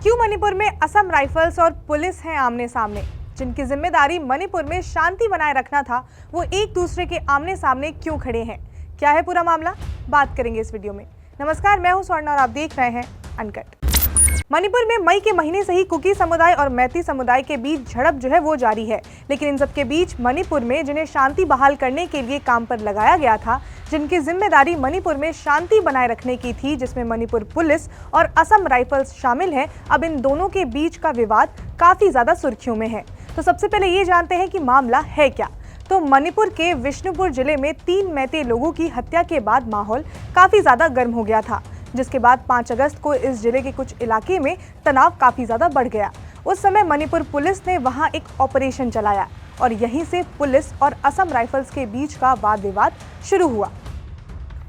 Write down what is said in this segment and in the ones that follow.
क्यों मणिपुर में असम राइफल्स और पुलिस हैं आमने सामने? जिनकी जिम्मेदारी मणिपुर में शांति बनाए रखना था, वो एक दूसरे के आमने सामने क्यों खड़े हैं? क्या है पूरा मामला, बात करेंगे इस वीडियो में। नमस्कार, मैं हूं स्वर्ण और आप देख रहे हैं अनकट। मणिपुर में मई के महीने से ही कुकी समुदाय और मैती समुदाय के बीच झड़प जो है वो जारी है। लेकिन इन सब के बीच मणिपुर में जिन्हें शांति बहाल करने के लिए काम पर लगाया गया था, जिनकी जिम्मेदारी मणिपुर में शांति बनाए रखने की थी, जिसमें मणिपुर पुलिस और असम राइफल्स शामिल हैं, अब इन दोनों के बीच का विवाद काफी ज्यादा सुर्खियों में है। तो सबसे पहले ये जानते हैं कि मामला है क्या। तो मणिपुर के विष्णुपुर जिले में 3 मैते लोगों की हत्या के बाद माहौल काफी ज्यादा गर्म हो गया था, जिसके बाद 5 अगस्त को इस जिले के कुछ इलाके में तनाव काफी ज्यादा बढ़ गया। उस समय मणिपुर पुलिस ने वहां एक ऑपरेशन चलाया और यहीं से पुलिस और असम राइफल्स के बीच का वाद विवाद शुरू हुआ।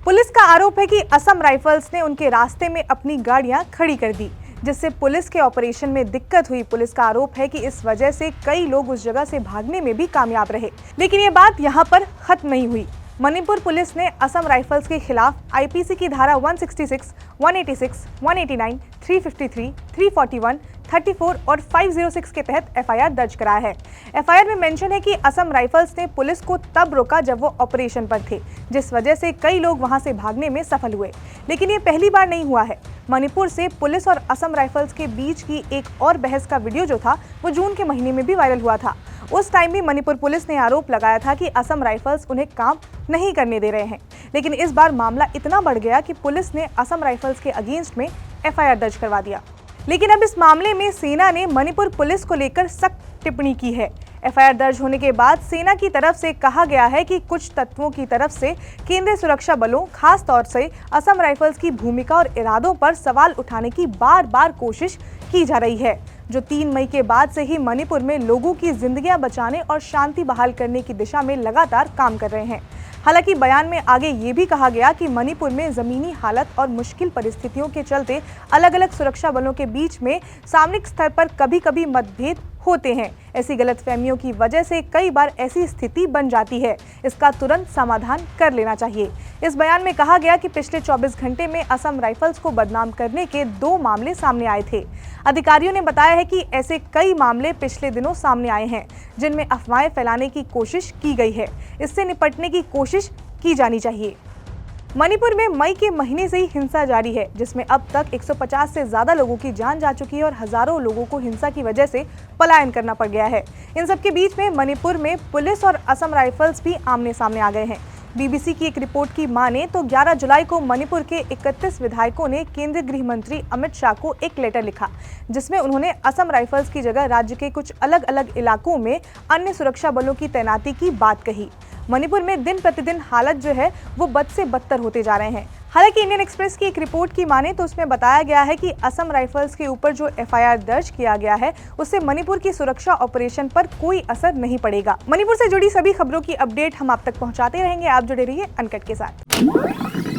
पुलिस का आरोप है कि असम राइफल्स ने उनके रास्ते में अपनी गाड़ियां खड़ी कर दी, जिससे पुलिस के ऑपरेशन में दिक्कत हुई। पुलिस का आरोप है कि इस वजह से कई लोग उस जगह से भागने में भी कामयाब रहे। लेकिन ये बात यहाँ पर खत्म नहीं हुई। मणिपुर पुलिस ने असम राइफल्स के खिलाफ आईपीसी की धारा 166, 186, 189, 353, 341, 34 और 506 के तहत एफआईआर दर्ज कराया है। एफआईआर में मेंशन है कि असम राइफल्स ने पुलिस को तब रोका जब वो ऑपरेशन पर थे, जिस वजह से कई लोग वहां से भागने में सफल हुए। लेकिन ये पहली बार नहीं हुआ है। मणिपुर से पुलिस और असम राइफल्स के बीच की एक और बहस का वीडियो जो था वो जून के महीने में भी वायरल हुआ था। उस टाइम भी मणिपुर पुलिस ने आरोप लगाया था कि असम राइफल्स उन्हें काम नहीं करने दे रहे हैं। लेकिन इस बार मामला इतना बढ़ गया कि पुलिस ने असम राइफल्स के अगेंस्ट में एफआईआर दर्ज करवा दिया। लेकिन अब इस मामले में सेना ने मणिपुर पुलिस को लेकर सख्त टिप्पणी की है। एफआईआर दर्ज होने के बाद सेना की तरफ से कहा गया है कि कुछ तत्वों की तरफ से केंद्रीय सुरक्षा बलों, खास तौर से असम राइफल्स की भूमिका और इरादों पर सवाल उठाने की बार बार कोशिश की जा रही है, जो 3 मई के बाद से ही मणिपुर में लोगों की जिंदगियां बचाने और शांति बहाल करने की दिशा में लगातार काम कर रहे हैं। हालांकि बयान में आगे ये भी कहा गया कि मणिपुर में जमीनी हालत और मुश्किल परिस्थितियों के चलते अलग अलग सुरक्षा बलों के बीच में सामरिक स्तर पर कभी कभी मतभेद होते हैं। ऐसी गलतफहमियों की वजह से कई बार ऐसी स्थिति बन जाती है। इसका तुरंत समाधान कर लेना चाहिए। इस बयान में कहा गया कि पिछले 24 घंटे में असम राइफल्स को बदनाम करने के 2 मामले सामने आए थे। अधिकारियों ने बताया है कि ऐसे कई मामले पिछले दिनों सामने आए हैं, जिनमें अफवाहें फैलाने की कोशिश की गई है। इससे निपटने की कोशिश की जानी चाहिए। मणिपुर में मई के महीने से ही हिंसा जारी है, जिसमें अब तक 150 से ज्यादा लोगों की जान जा चुकी है और हजारों लोगों को हिंसा की वजह से पलायन करना पड़ गया है। इन सब के बीच में मणिपुर में पुलिस और असम राइफल्स भी आमने सामने आ गए हैं। बीबीसी की एक रिपोर्ट की माने तो 11 जुलाई को मणिपुर के 31 विधायकों ने केंद्रीय गृह मंत्री अमित शाह को एक लेटर लिखा, जिसमें उन्होंने असम राइफल्स की जगह राज्य के कुछ अलग अलग इलाकों में अन्य सुरक्षा बलों की तैनाती की बात कही। मणिपुर में दिन प्रतिदिन हालत जो है वो बद से बदतर होते जा रहे हैं। हालांकि इंडियन एक्सप्रेस की एक रिपोर्ट की माने तो उसमें बताया गया है कि असम राइफल्स के ऊपर जो एफआईआर दर्ज किया गया है, उससे मणिपुर की सुरक्षा ऑपरेशन पर कोई असर नहीं पड़ेगा। मणिपुर से जुड़ी सभी खबरों की अपडेट हम आप तक पहुंचाते रहेंगे। आप जुड़े रहिए अनकट के साथ।